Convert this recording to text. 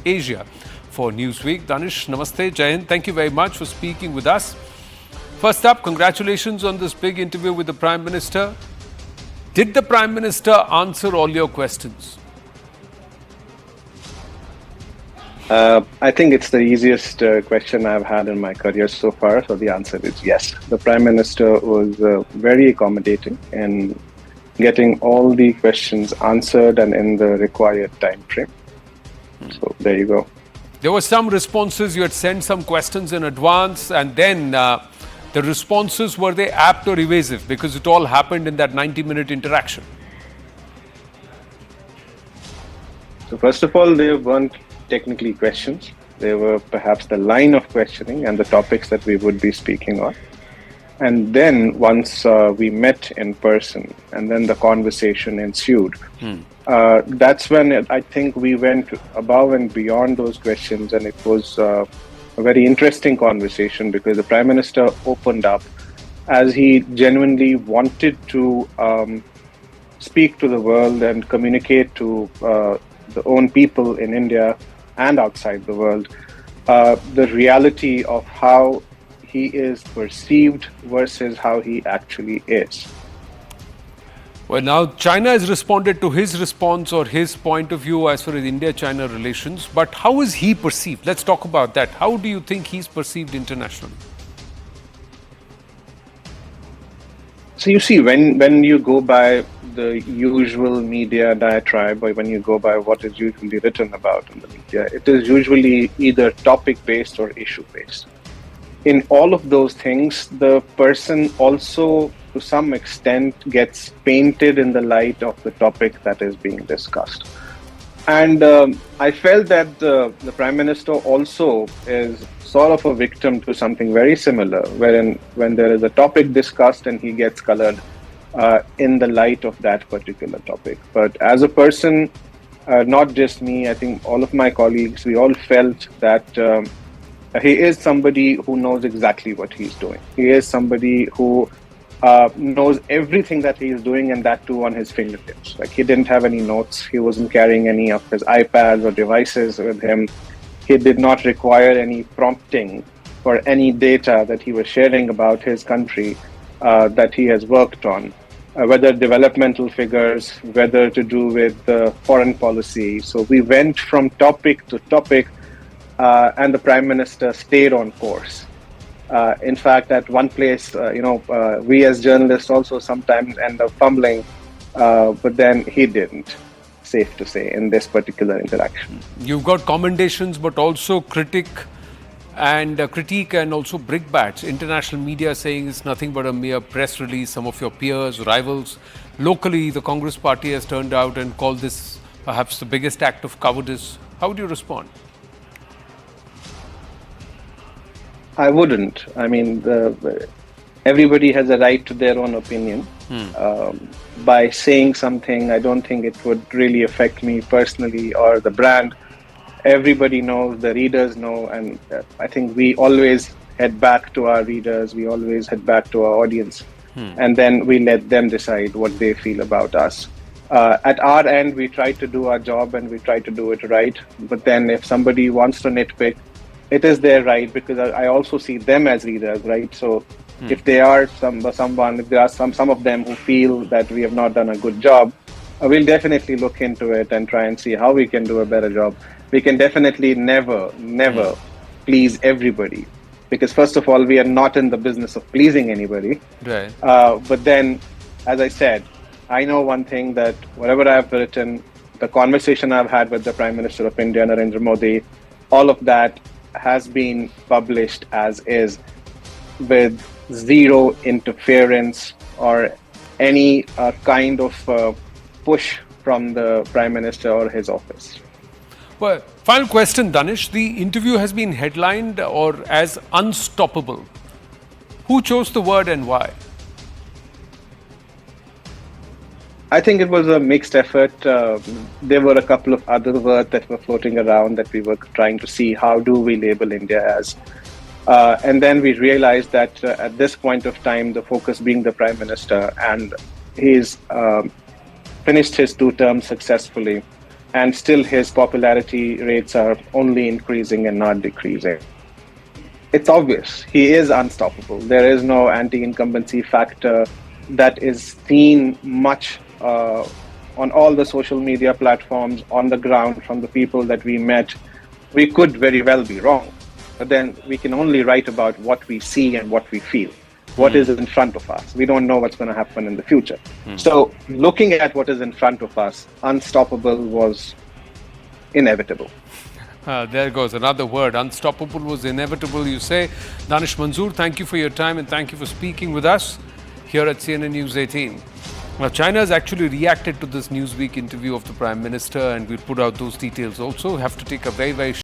Asia for Newsweek. Danish, namaste, Jai Hind. Thank you very much for speaking with us. First up, congratulations on this big interview with the Prime Minister. Did the Prime Minister answer all your questions? I think it's the easiest question I've had in my career so far. So the answer is yes. The Prime Minister was very accommodating in getting all the questions answered and in the required time frame. So there you go. There were some responses, you had sent some questions in advance, and then the responses, were they apt or evasive? Because it all happened in that 90-minute interaction. So first of all, they weren't technically questions. They were perhaps the line of questioning and the topics that we would be speaking on. And then once we met in person and then the conversation ensued, that's when I think we went above and beyond those questions, and it was a very interesting conversation because the Prime Minister opened up as he genuinely wanted to speak to the world and communicate to the own people in India and outside the world the reality of how he is perceived versus how he actually is. Well, now China has responded to his response or his point of view as far as India-China relations. But how is he perceived? Let's talk about that. How do you think he's perceived internationally? So you see, when you go by the usual media diatribe, or when you go by what is usually written about in the media, it is usually either topic-based or issue-based. In all of those things, the person also, to some extent, gets painted in the light of the topic that is being discussed. And I felt that the Prime Minister also is sort of a victim to something very similar, wherein when there is a topic discussed and he gets colored in the light of that particular topic. But as a person, not just me, I think all of my colleagues, we all felt that he is somebody who knows exactly what he's doing. He is somebody who knows everything that he is doing, and that too on his fingertips. Like, he didn't have any notes. He wasn't carrying any of his iPads or devices with him. He did not require any prompting for any data that he was sharing about his country that he has worked on, whether developmental figures, whether to do with foreign policy. So we went from topic to topic, and the Prime Minister stayed on course. In fact, at one place, we as journalists also sometimes end up fumbling, but then he didn't, safe to say, in this particular interaction. You've got commendations, but also critique and also brickbats. International media saying it's nothing but a mere press release. Some of your peers, rivals, locally, the Congress party has turned out and called this perhaps the biggest act of cowardice. How would you respond? I wouldn't. I mean, everybody has a right to their own opinion. By saying something, I don't think it would really affect me personally or the brand. Everybody knows, the readers know, and I think we always head back to our readers, we always head back to our audience, and then we let them decide what they feel about us. At our end, we try to do our job and we try to do it right, but then if somebody wants to nitpick, it is their right, because I also see them as readers, right? So if they are if there are some of them who feel that we have not done a good job, we'll definitely look into it and try and see how we can do a better job. We can definitely never please everybody, because first of all, we are not in the business of pleasing anybody. Right. But then, as I said, I know one thing, that whatever I've written, the conversation I've had with the Prime Minister of India, Narendra Modi, all of that has been published as is, with zero interference or any kind of push from the Prime Minister or his office. Well, final question, Danish. The interview has been headlined or as unstoppable. Who chose the word and why? I think it was a mixed effort. There were a couple of other words that were floating around that we were trying to see how do we label India as. And then we realized that at this point of time, the focus being the Prime Minister, and he's finished his 2 terms successfully. and still his popularity rates are only increasing and not decreasing. It's obvious he is unstoppable. There is no anti-incumbency factor that is seen much on all the social media platforms, on the ground, from the people that we met. We could very well be wrong, but then we can only write about what we see and what we feel, what is in front of us. We don't know what's going to happen in the future. So looking at what is in front of us, unstoppable was inevitable. There goes another word. Unstoppable was inevitable, you say. Danish Manzoor, thank you for your time and thank you for speaking with us here at CNN News 18. Now, China has actually reacted to this Newsweek interview of the Prime Minister, and we'll put out those details also. We have to take a very, very